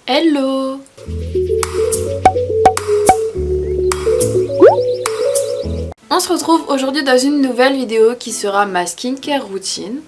Hello! On se retrouve aujourd'hui dans une nouvelle vidéo qui sera ma skincare routine.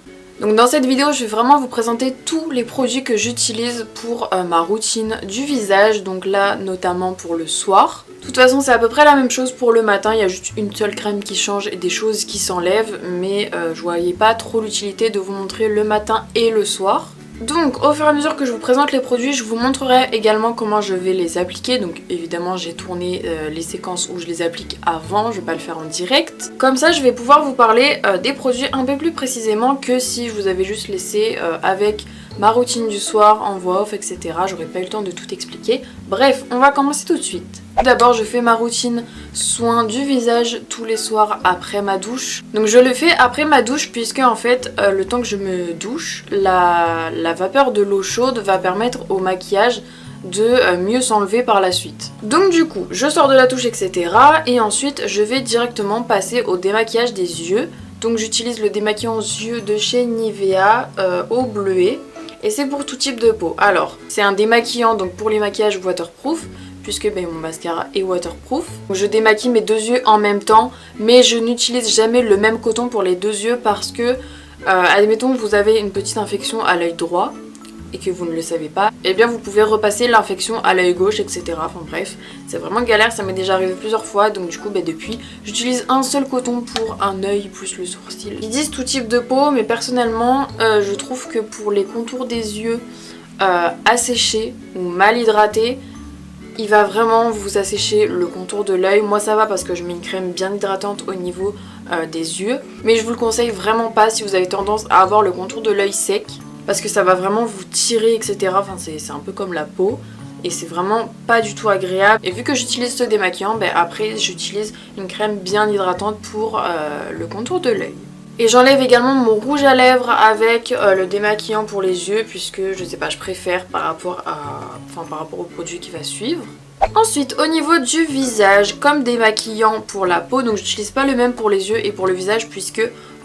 Donc dans cette vidéo, je vais vraiment vous présenter tous les produits que j'utilise pour ma routine du visage, donc là notamment pour le soir. De toute façon c'est à peu près la même chose pour le matin, il y a juste une seule crème qui change et des choses qui s'enlèvent, mais je voyais pas trop l'utilité de vous montrer le matin et le soir. Donc au fur et à mesure que je vous présente les produits, je vous montrerai également comment je vais les appliquer. Donc évidemment j'ai tourné les séquences où je les applique avant, je vais pas le faire en direct. Comme ça je vais pouvoir vous parler des produits un peu plus précisément que si je vous avais juste laissé avec ma routine du soir en voix off, etc. J'aurais pas eu le temps de tout expliquer. Bref, on va commencer tout de suite. D'abord je fais ma routine soin du visage tous les soirs après ma douche. Donc je le fais après ma douche puisque en fait le temps que je me douche, la vapeur de l'eau chaude va permettre au maquillage de mieux s'enlever par la suite. Donc du coup je sors de la douche, etc. Et ensuite je vais directement passer au démaquillage des yeux. Donc j'utilise le démaquillant aux yeux de chez Nivea au bleuet. Et c'est pour tout type de peau. Alors c'est un démaquillant donc pour les maquillages waterproof, puisque mon mascara est waterproof. Je démaquille mes deux yeux en même temps, mais je n'utilise jamais le même coton pour les deux yeux parce que, admettons que vous avez une petite infection à l'œil droit et que vous ne le savez pas, et bien vous pouvez repasser l'infection à l'œil gauche, etc. Enfin bref, c'est vraiment galère, ça m'est déjà arrivé plusieurs fois, donc du coup depuis, j'utilise un seul coton pour un œil plus le sourcil. Ils disent tout type de peau, mais personnellement, je trouve que pour les contours des yeux asséchés ou mal hydratés, il va vraiment vous assécher le contour de l'œil. Moi ça va parce que je mets une crème bien hydratante au niveau des yeux. Mais je vous le conseille vraiment pas si vous avez tendance à avoir le contour de l'œil sec. Parce que ça va vraiment vous tirer, etc. Enfin c'est un peu comme la peau. Et c'est vraiment pas du tout agréable. Et vu que j'utilise ce démaquillant, après j'utilise une crème bien hydratante pour le contour de l'œil. Et j'enlève également mon rouge à lèvres avec le démaquillant pour les yeux, puisque je sais pas, je préfère par rapport au produit qui va suivre. Ensuite au niveau du visage, comme démaquillant pour la peau, donc j'utilise pas le même pour les yeux et pour le visage, puisque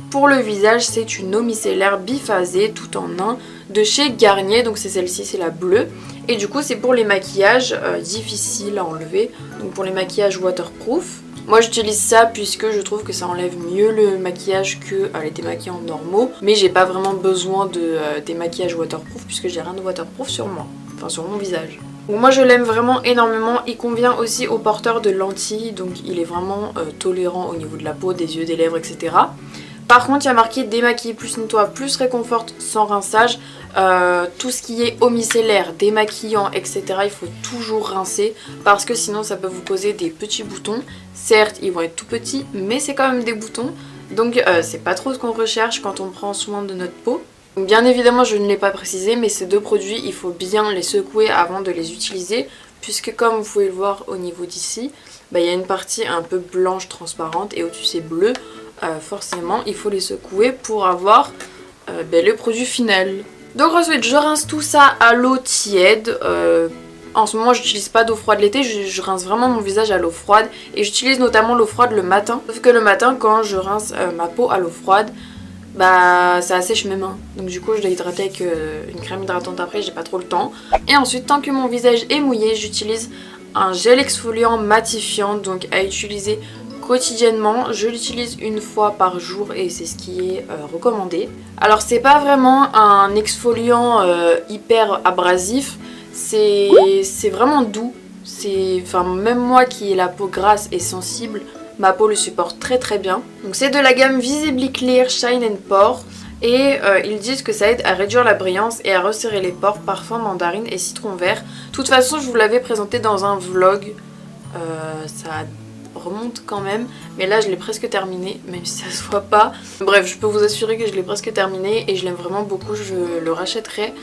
pour le visage c'est une eau micellaire biphasée tout en un de chez Garnier, donc c'est celle-ci, c'est la bleue. Et du coup c'est pour les maquillages difficiles à enlever, donc pour les maquillages waterproof. Moi j'utilise ça puisque je trouve que ça enlève mieux le maquillage que les démaquillants normaux. Mais j'ai pas vraiment besoin de démaquillage waterproof puisque j'ai rien de waterproof sur moi. Enfin sur mon visage. Donc moi je l'aime vraiment énormément. Il convient aussi aux porteurs de lentilles. Donc il est vraiment tolérant au niveau de la peau, des yeux, des lèvres, etc. Par contre il y a marqué démaquiller plus nettoie plus réconforte sans rinçage. Tout ce qui est eau micellaire, démaquillant, etc. il faut toujours rincer parce que sinon ça peut vous causer des petits boutons. Certes ils vont être tout petits mais c'est quand même des boutons, donc c'est pas trop ce qu'on recherche quand on prend soin de notre peau. Donc, bien évidemment je ne l'ai pas précisé, mais ces deux produits il faut bien les secouer avant de les utiliser, puisque comme vous pouvez le voir au niveau d'ici, il y a une partie un peu blanche transparente et au-dessus c'est bleu. Forcément il faut les secouer pour avoir le produit final. Donc ensuite je rince tout ça à l'eau tiède. En ce moment j'utilise pas d'eau froide l'été, je rince vraiment mon visage à l'eau froide. Et j'utilise notamment l'eau froide le matin. Sauf que le matin quand je rince ma peau à l'eau froide, ça assèche mes mains. Donc du coup je dois hydrater avec une crème hydratante après, j'ai pas trop le temps. Et ensuite tant que mon visage est mouillé, j'utilise un gel exfoliant matifiant, donc à utiliser quotidiennement. Je l'utilise une fois par jour et c'est ce qui est recommandé. Alors c'est pas vraiment un exfoliant hyper abrasif, c'est vraiment doux. Même moi qui ai la peau grasse et sensible, ma peau le supporte très très bien. Donc c'est de la gamme Visibly Clear Shine and Pore. Et ils disent que ça aide à réduire la brillance et à resserrer les pores, parfum mandarine et citron vert. De toute façon je vous l'avais présenté dans un vlog, ça remonte quand même, mais là je l'ai presque terminé, même si ça se voit pas. Bref, je peux vous assurer que je l'ai presque terminé et je l'aime vraiment beaucoup, je le rachèterai.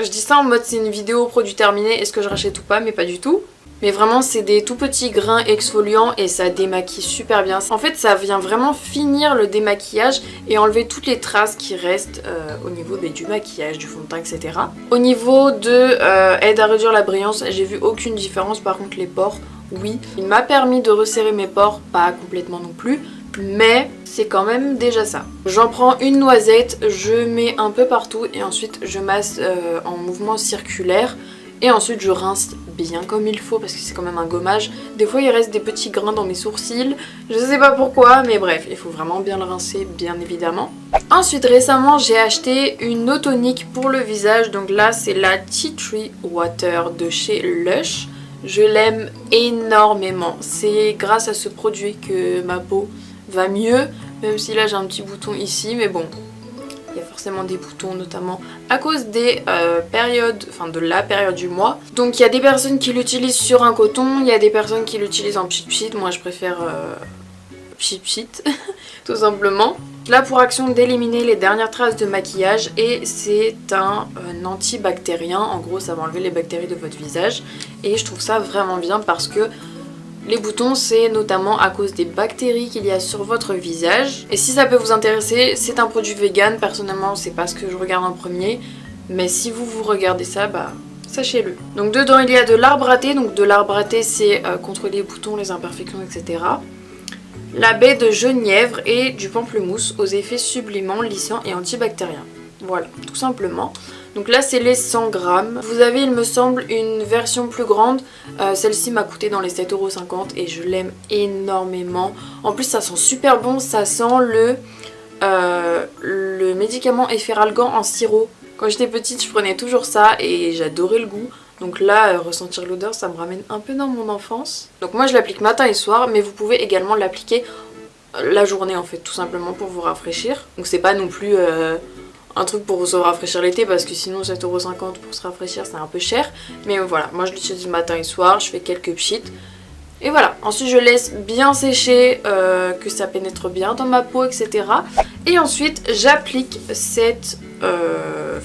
Je dis ça en mode c'est une vidéo produit terminé, est-ce que je rachète ou pas, mais pas du tout. Mais vraiment c'est des tout petits grains exfoliants et ça démaquille super bien. En fait ça vient vraiment finir le démaquillage et enlever toutes les traces qui restent au niveau du maquillage, du fond de teint, etc. Au niveau de aide à réduire la brillance, j'ai vu aucune différence. Par contre les pores, oui. Il m'a permis de resserrer mes pores, pas complètement non plus, mais c'est quand même déjà ça. J'en prends une noisette, je mets un peu partout et ensuite je masse en mouvement circulaire. Et ensuite je rince bien comme il faut parce que c'est quand même un gommage. Des fois il reste des petits grains dans mes sourcils, je sais pas pourquoi, mais bref, il faut vraiment bien le rincer bien évidemment. Ensuite récemment j'ai acheté une eau tonique pour le visage, donc là c'est la Tea Tree Water de chez Lush. Je l'aime énormément, c'est grâce à ce produit que ma peau va mieux, même si là j'ai un petit bouton ici, mais bon, il y a forcément des boutons notamment à cause des périodes, enfin de la période du mois. Donc il y a des personnes qui l'utilisent sur un coton, il y a des personnes qui l'utilisent en pchit-pchit, moi je préfère pchit-pchit tout simplement. Là pour action d'éliminer les dernières traces de maquillage et c'est un antibactérien, en gros ça va enlever les bactéries de votre visage et je trouve ça vraiment bien parce que les boutons c'est notamment à cause des bactéries qu'il y a sur votre visage. Et si ça peut vous intéresser, c'est un produit vegan, personnellement c'est pas ce que je regarde en premier, mais si vous regardez ça, bah sachez-le. Donc dedans il y a de l'arbre à thé, donc de l'arbre à thé c'est contre les boutons, les imperfections, etc. La baie de genièvre et du pamplemousse aux effets sublimants, lissants et antibactériens. Voilà, tout simplement. Donc là c'est les 100 grammes. Vous avez il me semble une version plus grande. Celle-ci m'a coûté dans les 7,50€ et je l'aime énormément. En plus ça sent super bon, ça sent le médicament Efferalgan en sirop. Quand j'étais petite je prenais toujours ça et j'adorais le goût. Donc là ressentir l'odeur ça me ramène un peu dans mon enfance. Donc moi je l'applique matin et soir, mais vous pouvez également l'appliquer la journée en fait, tout simplement pour vous rafraîchir. Donc c'est pas non plus un truc pour se rafraîchir l'été parce que sinon 7,50€ pour se rafraîchir c'est un peu cher. Mais voilà, moi je l'utilise matin et soir, je fais quelques pchits. Et voilà, ensuite je laisse bien sécher, que ça pénètre bien dans ma peau, etc. Et ensuite j'applique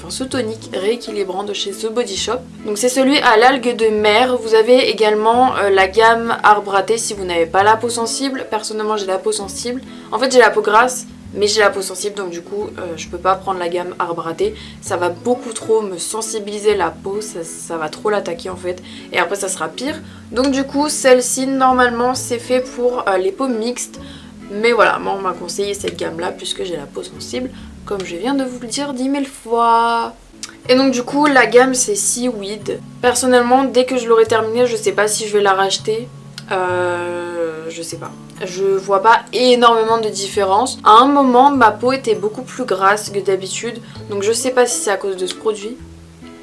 ce tonique rééquilibrant de chez The Body Shop. Donc c'est celui à l'algue de mer. Vous avez également la gamme arbre à thé si vous n'avez pas la peau sensible. Personnellement j'ai la peau sensible. En fait j'ai la peau grasse, mais j'ai la peau sensible, donc du coup je peux pas prendre la gamme arbre à thé. Ça va beaucoup trop me sensibiliser la peau, ça va trop l'attaquer en fait. Et après ça sera pire. Donc du coup celle-ci normalement c'est fait pour les peaux mixtes. Mais voilà, moi on m'a conseillé cette gamme là puisque j'ai la peau sensible, comme je viens de vous le dire 10 000 fois. Et donc du coup la gamme c'est Seaweed. Personnellement dès que je l'aurai terminée je sais pas si je vais la racheter. Je sais pas. Je vois pas énormément de différence. À un moment ma peau était beaucoup plus grasse que d'habitude. Donc je sais pas si c'est à cause de ce produit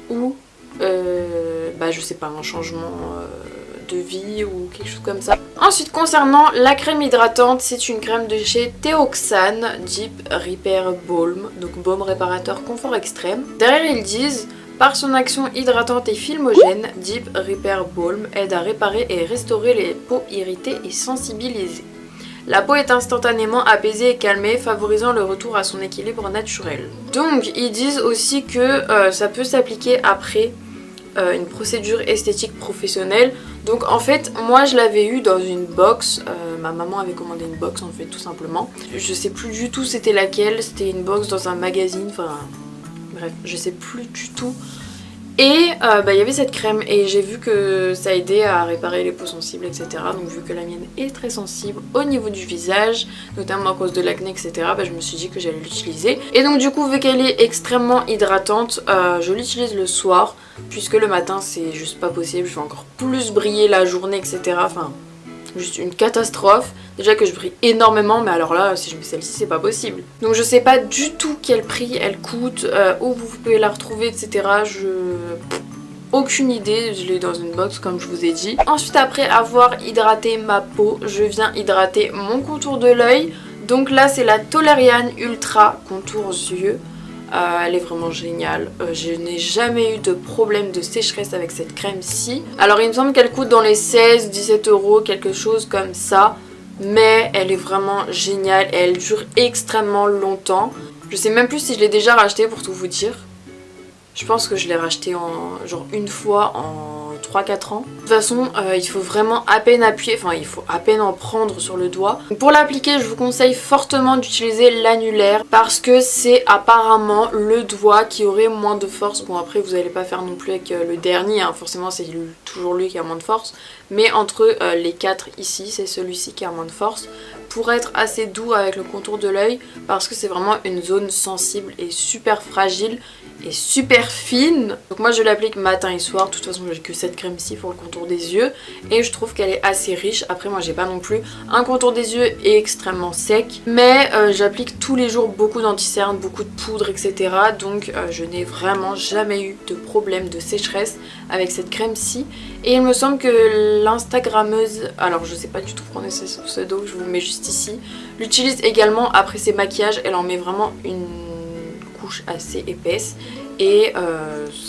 ou je sais pas, un changement de vie ou quelque chose comme ça. Ensuite concernant la crème hydratante, c'est une crème de chez Teoxane Deep Repair Balm. Donc baume réparateur confort extrême. Derrière ils disent: par son action hydratante et filmogène, Deep Repair Balm aide à réparer et restaurer les peaux irritées et sensibilisées. La peau est instantanément apaisée et calmée, favorisant le retour à son équilibre naturel. Donc ils disent aussi que ça peut s'appliquer après une procédure esthétique professionnelle. Donc en fait moi je l'avais eu dans une box, ma maman avait commandé une box en fait tout simplement. Je sais plus du tout c'était laquelle, c'était une box dans un magazine, enfin bref je sais plus du tout. Et il y avait cette crème et j'ai vu que ça aidait à réparer les peaux sensibles, etc. Donc vu que la mienne est très sensible au niveau du visage, notamment à cause de l'acné, etc. Je me suis dit que j'allais l'utiliser. Et donc du coup vu qu'elle est extrêmement hydratante, je l'utilise le soir, puisque le matin c'est juste pas possible, je vais encore plus briller la journée, etc. Enfin juste une catastrophe. Déjà que je brille énormément, mais alors là si je mets celle-ci c'est pas possible. Donc je sais pas du tout quel prix elle coûte, où vous pouvez la retrouver, etc. Aucune idée, je l'ai dans une box comme je vous ai dit. Ensuite après avoir hydraté ma peau, je viens hydrater mon contour de l'œil. Donc là c'est la Toleriane Ultra Contours Yeux. Elle est vraiment géniale. Je n'ai jamais eu de problème de sécheresse avec cette crème-ci. Alors il me semble qu'elle coûte dans les 16-17€, quelque chose comme ça. Mais elle est vraiment géniale et elle dure extrêmement longtemps. Je sais même plus si je l'ai déjà racheté pour tout vous dire. Je pense que je l'ai racheté une fois en 3-4 ans. De toute façon, il faut vraiment à peine appuyer, enfin il faut à peine en prendre sur le doigt. Pour l'appliquer, je vous conseille fortement d'utiliser l'annulaire parce que c'est apparemment le doigt qui aurait moins de force. Bon après vous n'allez pas faire non plus avec le dernier, hein. Forcément c'est toujours lui qui a moins de force. Mais entre les 4 ici, c'est celui-ci qui a moins de force pour être assez doux avec le contour de l'œil parce que c'est vraiment une zone sensible et super fragile et super fine. Donc moi je l'applique matin et soir, de toute façon j'ai que cette crème-ci pour le contour des yeux et je trouve qu'elle est assez riche. Après moi j'ai pas non plus un contour des yeux extrêmement sec, mais j'applique tous les jours beaucoup d'anti-cerne, beaucoup de poudre, etc. Donc je n'ai vraiment jamais eu de problème de sécheresse avec cette crème-ci. Et il me semble que l'instagrammeuse, alors je sais pas du tout prononcer son pseudo, je vous le mets juste ici, l'utilise également après ses maquillages. Elle en met vraiment une couche assez épaisse et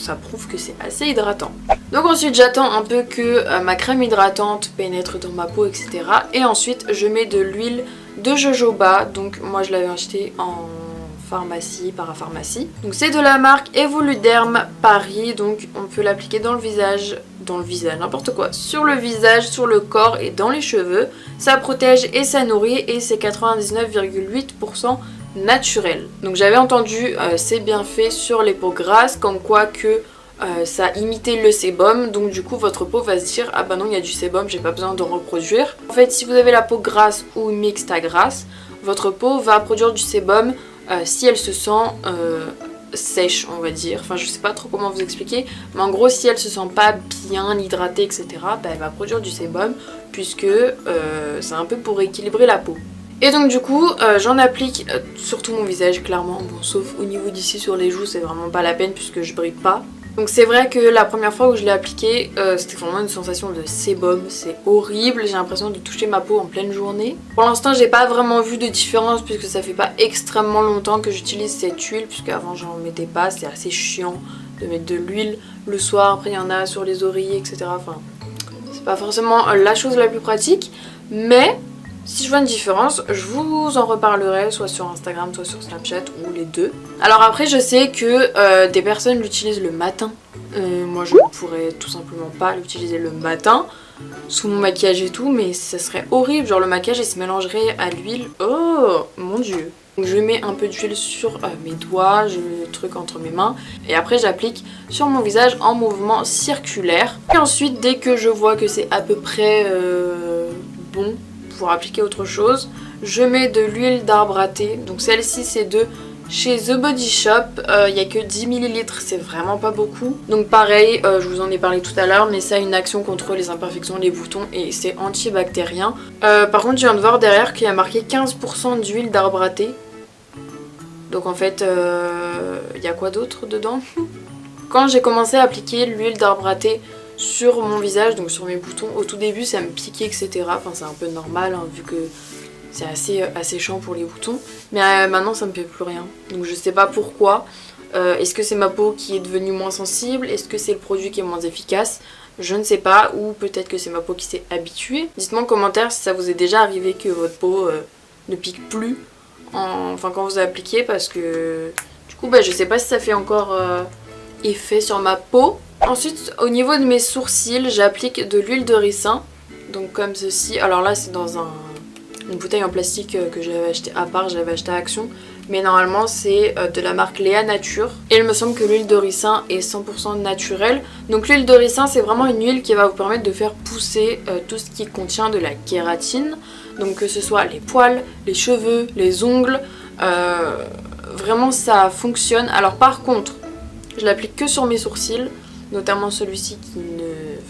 ça prouve que c'est assez hydratant. Donc ensuite j'attends un peu que ma crème hydratante pénètre dans ma peau, etc. Et ensuite je mets de l'huile de jojoba. Donc moi je l'avais acheté en pharmacie, parapharmacie. Donc c'est de la marque Evoluderm Paris. Donc on peut l'appliquer dans le visage, n'importe quoi, sur le visage, sur le corps et dans les cheveux. Ça protège et ça nourrit et c'est 99,8% naturel. Donc j'avais entendu ces bienfaits sur les peaux grasses, comme quoi que ça imitait le sébum, donc du coup votre peau va se dire ah bah non il y a du sébum, j'ai pas besoin d'en reproduire. En fait si vous avez la peau grasse ou mixte à grasse, votre peau va produire du sébum si elle se sent sèche, on va dire. Enfin je sais pas trop comment vous expliquer, mais en gros si elle se sent pas bien hydratée, etc., bah, elle va produire du sébum puisque c'est un peu pour équilibrer la peau. Et donc du coup j'en applique sur tout mon visage clairement, bon sauf au niveau d'ici sur les joues, c'est vraiment pas la peine puisque je brille pas. Donc c'est vrai que la première fois où je l'ai appliqué, c'était vraiment une sensation de sébum, c'est horrible, j'ai l'impression de toucher ma peau en pleine journée. Pour l'instant j'ai pas vraiment vu de différence puisque ça fait pas extrêmement longtemps que j'utilise cette huile, puisque avant j'en mettais pas, c'est assez chiant de mettre de l'huile le soir, après il y en a sur les oreillers, etc. Enfin c'est pas forcément la chose la plus pratique, mais si je vois une différence, je vous en reparlerai soit sur Instagram, soit sur Snapchat ou les deux. Alors après je sais que des personnes l'utilisent le matin. Moi je ne pourrais tout simplement pas l'utiliser le matin sous mon maquillage et tout, mais ça serait horrible, genre le maquillage il se mélangerait à l'huile. Oh mon dieu. Donc je mets un peu d'huile sur mes doigts, je mets le truc entre mes mains et après j'applique sur mon visage en mouvement circulaire. Et ensuite dès que je vois que c'est à peu près bon pour appliquer autre chose, je mets de l'huile d'arbre à thé. Donc celle-ci c'est de chez The Body Shop, il n'y a que 10 ml, c'est vraiment pas beaucoup. Donc pareil, je vous en ai parlé tout à l'heure, mais ça a une action contre les imperfections, les boutons et c'est antibactérien. Par contre je viens de voir derrière qu'il y a marqué 15% d'huile d'arbre à thé. Donc en fait, il y a quoi d'autre dedans? Quand j'ai commencé à appliquer l'huile d'arbre à thé sur mon visage, donc sur mes boutons, au tout début ça me piquait, etc. Enfin c'est un peu normal hein, vu que c'est assez chiant pour les boutons. Mais maintenant ça me fait plus rien. Donc je sais pas pourquoi. Est-ce que c'est ma peau qui est devenue moins sensible? Est-ce que c'est le produit qui est moins efficace? Je ne sais pas. Ou peut-être que c'est ma peau qui s'est habituée. Dites-moi en commentaire si ça vous est déjà arrivé que votre peau ne pique plus enfin quand vous appliquez, parce que du coup bah, je sais pas si ça fait encore effet sur ma peau. Ensuite au niveau de mes sourcils j'applique de l'huile de ricin, donc comme ceci. Alors là c'est dans une bouteille en plastique que j'avais acheté à part, j'avais acheté à Action, mais normalement c'est de la marque Léa Nature et il me semble que l'huile de ricin est 100% naturelle. Donc l'huile de ricin c'est vraiment une huile qui va vous permettre de faire pousser tout ce qui contient de la kératine, donc que ce soit les poils, les cheveux, les ongles, vraiment ça fonctionne. Alors par contre je l'applique que sur mes sourcils, notamment celui-ci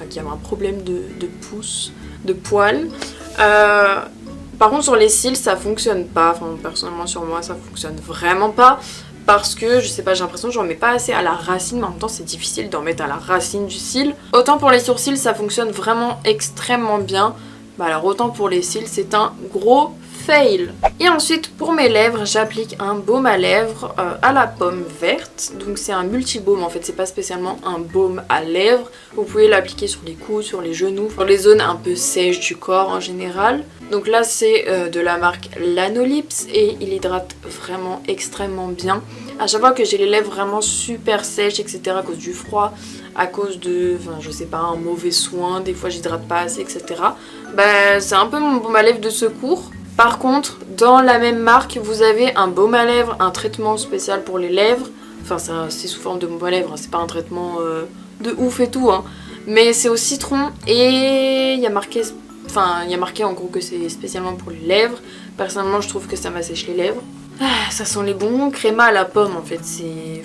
qui a un problème de pouce, de poils. Par contre sur les cils ça fonctionne pas, enfin personnellement sur moi ça fonctionne vraiment pas, parce que je sais pas, j'ai l'impression que j'en mets pas assez à la racine, mais en même temps c'est difficile d'en mettre à la racine du cil. Autant pour les sourcils ça fonctionne vraiment extrêmement bien, bah alors autant pour les cils c'est un gros fail. Et ensuite pour mes lèvres j'applique un baume à lèvres à la pomme verte. Donc c'est un multi-baume en fait, c'est pas spécialement un baume à lèvres. Vous pouvez l'appliquer sur les coudes, sur les genoux, sur les zones un peu sèches du corps en général. Donc là c'est de la marque Lanolips et il hydrate vraiment extrêmement bien. À chaque fois que j'ai les lèvres vraiment super sèches, etc. à cause du froid, à cause de, enfin je sais pas, un mauvais soin, des fois j'hydrate pas assez, etc. Bah c'est un peu mon baume à lèvres de secours. Par contre, dans la même marque, vous avez un baume à lèvres, un traitement spécial pour les lèvres. Enfin, c'est sous forme de baume à lèvres, hein. C'est pas un traitement de ouf et tout, hein. Mais c'est au citron et il y a marqué Enfin, il y a marqué en gros que c'est spécialement pour les lèvres. Personnellement, je trouve que ça m'assèche les lèvres. Ah, ça sent les bonbons créma à la pomme en fait, c'est...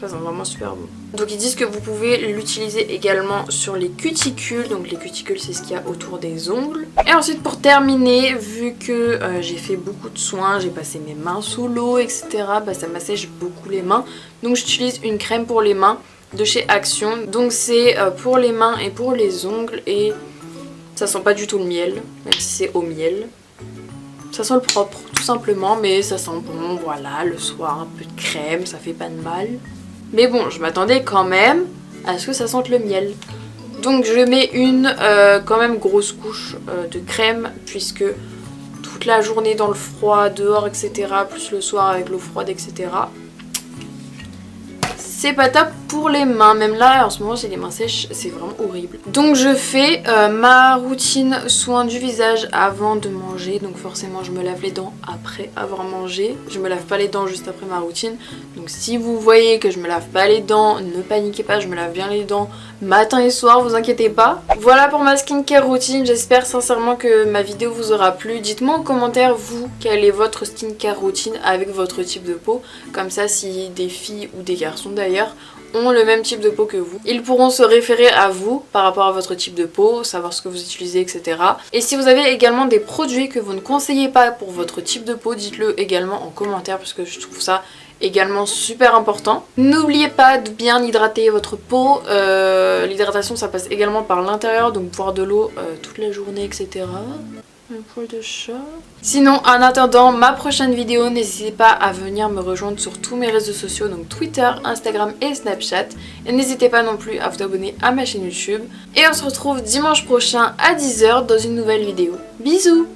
Ça sent vraiment super bon. Donc ils disent que vous pouvez l'utiliser également sur les cuticules. Donc les cuticules c'est ce qu'il y a autour des ongles. Et ensuite pour terminer, vu que j'ai fait beaucoup de soins, j'ai passé mes mains sous l'eau etc. Bah, ça m'assèche beaucoup les mains. Donc j'utilise une crème pour les mains de chez Action. Donc c'est pour les mains et pour les ongles. Et ça sent pas du tout le miel, même si c'est au miel. Ça sent le propre tout simplement, mais ça sent bon, voilà, le soir un peu de crème, ça fait pas de mal. Mais bon, je m'attendais quand même à ce que ça sente le miel. Donc je mets une quand même grosse couche de crème, puisque toute la journée dans le froid, dehors, etc., plus le soir avec l'eau froide, etc., c'est pas top pour les mains. Même là, en ce moment, j'ai les mains sèches, c'est vraiment horrible. Donc je fais ma routine soin du visage avant de manger. Donc forcément, je me lave les dents après avoir mangé. Je me lave pas les dents juste après ma routine. Donc si vous voyez que je me lave pas les dents, ne paniquez pas, je me lave bien les dents matin et soir, vous inquiétez pas. Voilà pour ma skincare routine. J'espère sincèrement que ma vidéo vous aura plu. Dites-moi en commentaire, vous, quelle est votre skincare routine avec votre type de peau. Comme ça, si des filles ou des garçons d'ailleurs ont le même type de peau que vous, ils pourront se référer à vous par rapport à votre type de peau, savoir ce que vous utilisez, etc. Et si vous avez également des produits que vous ne conseillez pas pour votre type de peau, dites-le également en commentaire parce que je trouve ça également super important. N'oubliez pas de bien hydrater votre peau. L'hydratation ça passe également par l'intérieur, donc boire de l'eau toute la journée, etc. Un poil de chat. Sinon, en attendant ma prochaine vidéo, n'hésitez pas à venir me rejoindre sur tous mes réseaux sociaux, donc Twitter, Instagram et Snapchat. Et n'hésitez pas non plus à vous abonner à ma chaîne YouTube. Et on se retrouve dimanche prochain à 10 h dans une nouvelle vidéo. Bisous!